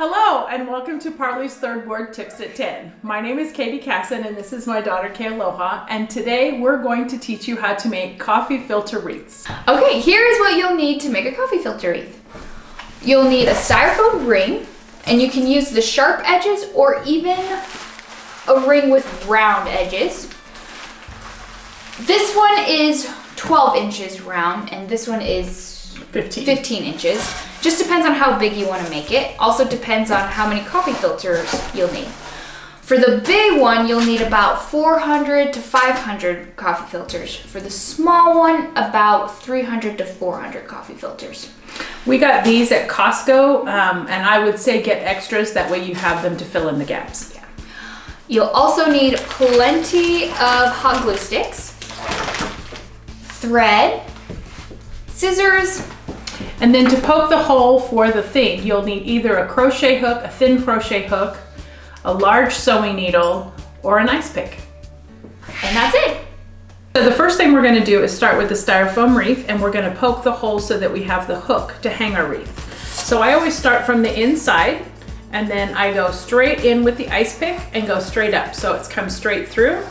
Hello and welcome to Parley's Third Board Tips at 10. My name is Katie Casson and this is my daughter Kay Aloha, and today we're going to teach you how to make coffee filter wreaths. Okay, here's what you'll need to make a coffee filter wreath. You'll need a styrofoam ring, and you can use the sharp edges or even a ring with round edges. This one is 12 inches round and this one is 15 inches. Just depends on how big you want to make it. Also depends on how many coffee filters you'll need. For the big one, you'll need about 400 to 500 coffee filters. For the small one, about 300 to 400 coffee filters. We got these at Costco, and I would say get extras, that way you have them to fill in the gaps. Yeah. You'll also need plenty of hot glue sticks, thread, scissors, and then to poke the hole for the thing, you'll need either a crochet hook, a thin crochet hook, a large sewing needle, or an ice pick. And that's it. So the first thing we're going to do is start with the styrofoam wreath, and we're going to poke the hole so that we have the hook to hang our wreath. So I always start from the inside, and then I go straight in with the ice pick and go straight up, so it's come straight through.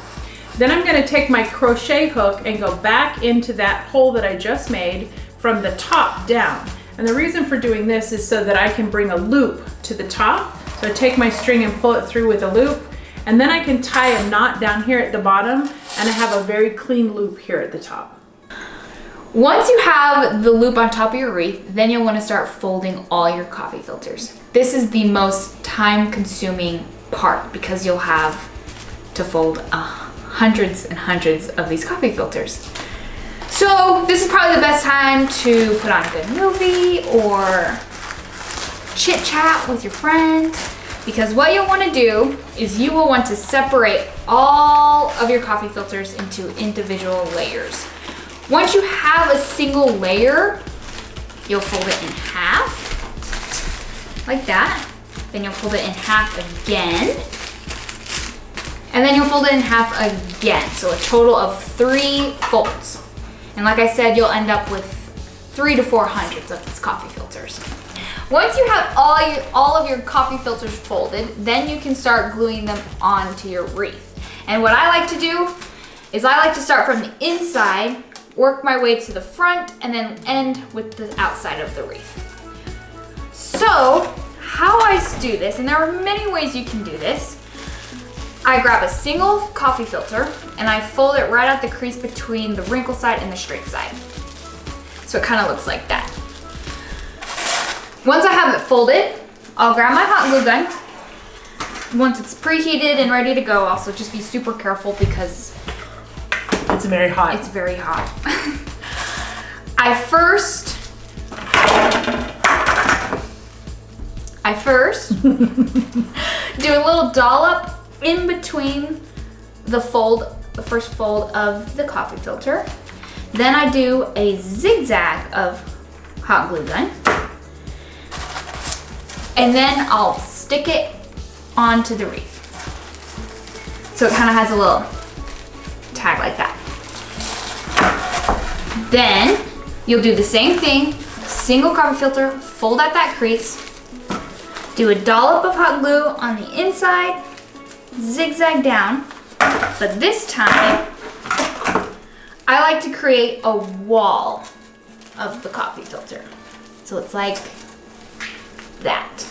Then I'm going to take my crochet hook and go back into that hole that I just made from the top down. And the reason for doing this is so that I can bring a loop to the top. So I take my string and pull it through with a loop, and then I can tie a knot down here at the bottom, and I have a very clean loop here at the top. Once you have the loop on top of your wreath, then you'll want to start folding all your coffee filters. This is the most time-consuming part because you'll have to fold hundreds and hundreds of these coffee filters. So this is probably the best time to put on a good movie or chit chat with your friend, because what you'll want to do is you will want to separate all of your coffee filters into individual layers. Once you have a single layer, you'll fold it in half, like that. Then you'll fold it in half again, and then you'll fold it in half again. So a total of 3 folds. And like I said, you'll end up with 300 to 400 of these coffee filters. Once you have all of your coffee filters folded, then you can start gluing them onto your wreath. And what I like to do is I like to start from the inside, work my way to the front, and then end with the outside of the wreath. So how I do this, and there are many ways you can do this, I grab a single coffee filter and I fold it right at the crease between the wrinkle side and the straight side. So it kind of looks like that. Once I have it folded, I'll grab my hot glue gun. Once it's preheated and ready to go, also just be super careful because it's very hot. It's very hot. I first do a little dollop in between the first fold of the coffee filter. Then I do a zigzag of hot glue gun. And then I'll stick it onto the wreath. So it kind of has a little tag like that. Then you'll do the same thing, single coffee filter, fold at that crease, do a dollop of hot glue on the inside, zigzag down, but this time I like to create a wall of the coffee filter. So it's like that.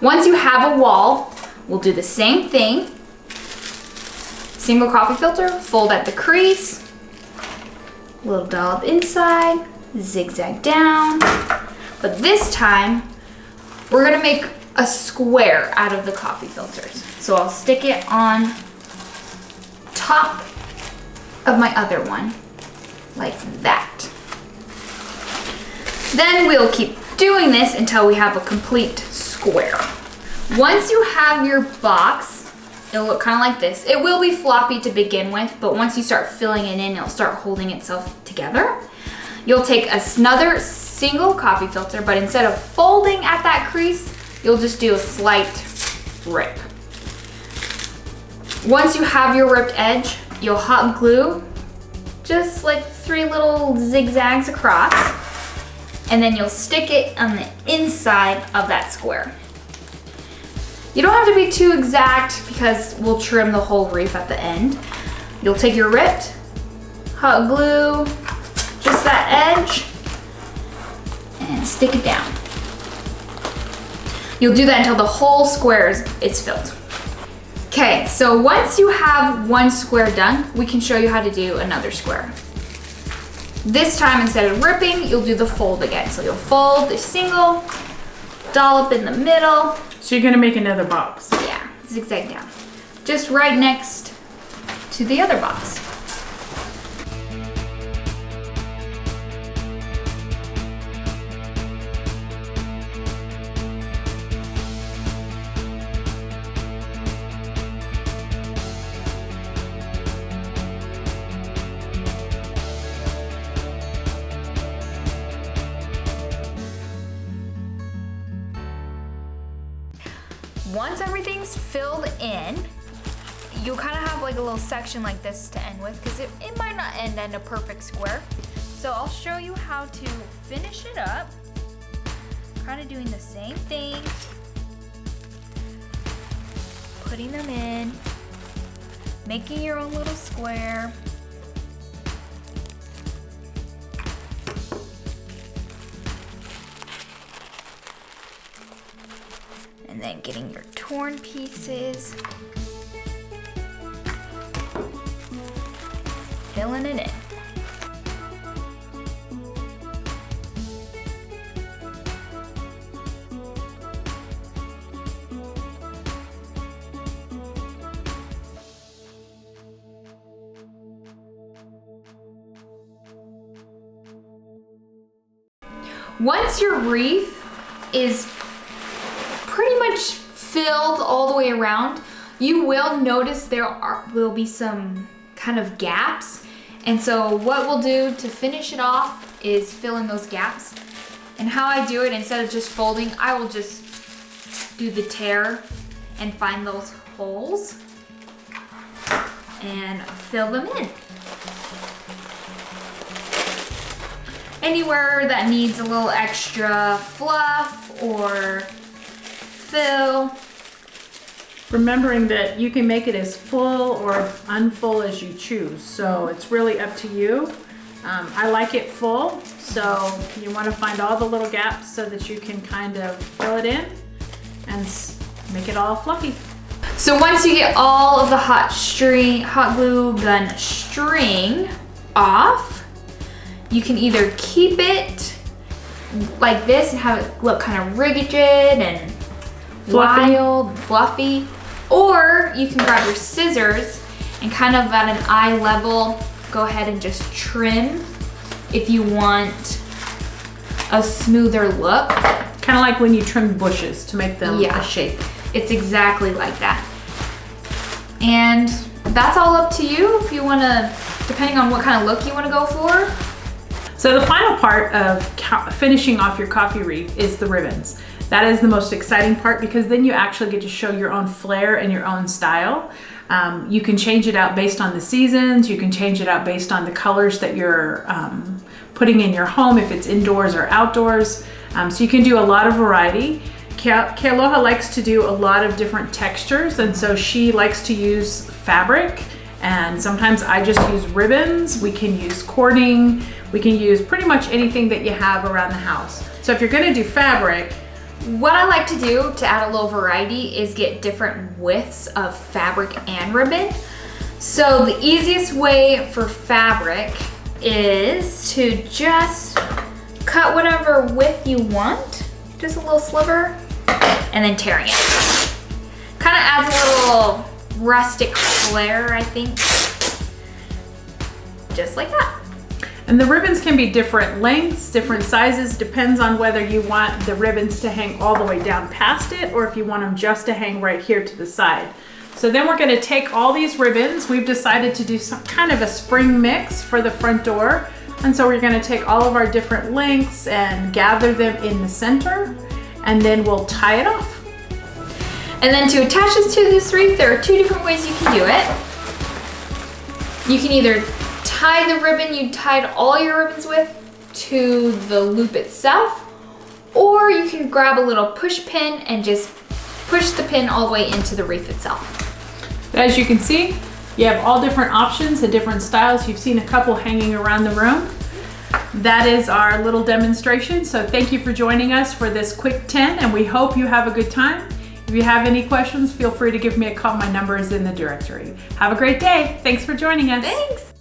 Once you have a wall, we'll do the same thing. Single coffee filter, fold at the crease, little dollop inside, zigzag down, but this time we're gonna make a square out of the coffee filters. So I'll stick it on top of my other one, like that. Then we'll keep doing this until we have a complete square. Once you have your box, it'll look kind of like this. It will be floppy to begin with, but once you start filling it in, it'll start holding itself together. You'll take another single coffee filter, but instead of folding at that crease, you'll just do a slight rip. Once you have your ripped edge, you'll hot glue just like 3 little zigzags across. and then you'll stick it on the inside of that square. You don't have to be too exact because we'll trim the whole wreath at the end. You'll take your ripped hot glue, just that edge, and stick it down. You'll do that until the whole square is filled. Okay, so once you have one square done, we can show you how to do another square. This time, instead of ripping, you'll do the fold again. So you'll fold the single, dollop in the middle. So you're gonna make another box. Yeah, zigzag down. Just right next to the other box. Once everything's filled in, you'll kind of have like a little section like this to end with because it might not end in a perfect square. So I'll show you how to finish it up. Kind of doing the same thing. Putting them in, making your own little square. And then getting your torn pieces, filling it in. Once your wreath is pretty much filled all the way around, you will notice there will be some kind of gaps. And so what we'll do to finish it off is fill in those gaps. And how I do it, instead of just folding, I will just do the tear and find those holes and fill them in. Anywhere that needs a little extra fluff or fill. Remembering that you can make it as full or unfull as you choose, so it's really up to you. I like it full, so you want to find all the little gaps so that you can kind of fill it in and make it all fluffy. So once you get all of the hot glue gun string off, you can either keep it like this and have it look kind of rigid and wild, fluffy, or you can grab your scissors and kind of at an eye level, go ahead and just trim if you want a smoother look. Kind of like when you trim bushes to make them a shape. It's exactly like that. And that's all up to you if you want to, depending on what kind of look you want to go for. So the final part of finishing off your coffee wreath is the ribbons. That is the most exciting part because then you actually get to show your own flair and your own style. You can change it out based on the seasons. You can change it out based on the colors that you're putting in your home, if it's indoors or outdoors. So you can do a lot of variety. Kealoha likes to do a lot of different textures, and so she likes to use fabric, and sometimes I just use ribbons. We can use cording. We can use pretty much anything that you have around the house. So if you're gonna do fabric, what I like to do to add a little variety is get different widths of fabric and ribbon. So the easiest way for fabric is to just cut whatever width you want, just a little sliver, and then tearing it. Kind of adds a little rustic flair, I think. Just like that. And the ribbons can be different lengths, different sizes, depends on whether you want the ribbons to hang all the way down past it or if you want them just to hang right here to the side. So then we're going to take all these ribbons. We've decided to do some kind of a spring mix for the front door. And so we're going to take all of our different lengths and gather them in the center, and then we'll tie it off. And then to attach this to this wreath, there are two different ways you can do it. You can either tie the ribbon you tied all your ribbons with to the loop itself, or you can grab a little push pin and just push the pin all the way into the wreath itself. As you can see, you have all different options and different styles. You've seen a couple hanging around the room. That is our little demonstration. So thank you for joining us for this quick 10, and we hope you have a good time. If you have any questions, feel free to give me a call. My number is in the directory. Have a great day. Thanks for joining us. Thanks.